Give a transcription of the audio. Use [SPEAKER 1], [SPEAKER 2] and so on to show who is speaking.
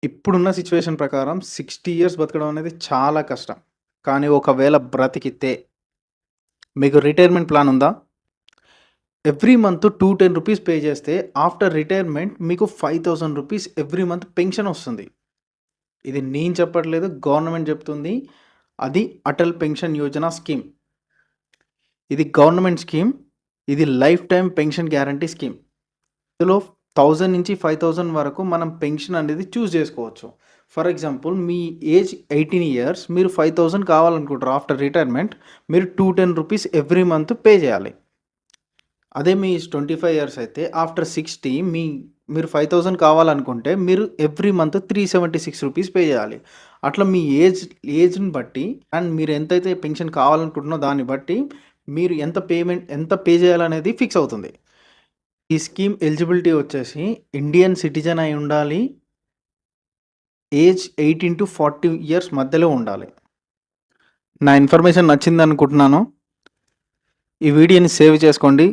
[SPEAKER 1] ఇప్పుడున్న సిట్యుయేషన్ ప్రకారం 60 ఇయర్స్ బతకడం అనేది చాలా కష్టం. కానీ ఒకవేళ బ్రతికితే మీకు రిటైర్మెంట్ ప్లాన్ ఉందా? ఎవ్రీ మంత్ 210 రూపీస్ పే చేస్తే ఆఫ్టర్ రిటైర్మెంట్ మీకు 5000 రూపీస్ ఎవ్రీ మంత్ పెన్షన్ వస్తుంది. ఇది నేను చెప్పట్లేదు, గవర్నమెంట్ చెప్తుంది. అది అటల్ పెన్షన్ యోజన స్కీమ్. ఇది గవర్నమెంట్ స్కీమ్. ఇది life time pension guarantee scheme. ఇందులో 1000 నుంచి 5000 వరకు మనం పెన్షన్ అనేది చూస్ చేసుకోవచ్చు. For example me age 18 years, మీరు 5000 కావాలనుకుంటారు. ఆఫ్టర్ రిటైర్మెంట్ మీరు 210 రూపీస్ ఎవ్రీ మంత్ పే చేయాలి. అదే మీ 25 ఇయర్స్ అయితే ఆఫ్టర్ 60 మీరు 5000 కావాలనుకుంటే మీరు ఎవ్రీ మంత్ 376 రూపీస్ పే చేయాలి. అట్లా మీ ఏజ్ని బట్టి అండ్ మీరు ఎంతైతే పెన్షన్ కావాలనుకుంటున్నారో దాన్ని బట్టి మీరు ఎంత పే చేయాలనేది ఫిక్స్ అవుతుంది. ఈ స్కీమ్ ఎలిజిబిలిటీ వచ్చేసి ఇండియన్ సిటిజన్ అయి ఉండాలి. ఏజ్ 18 to 40 ఇయర్స్ మధ్యలో ఉండాలి. నా ఇన్ఫర్మేషన్ నచ్చింది అనుకుంటున్నాను. ఈ వీడియోని సేవ్ చేసుకోండి.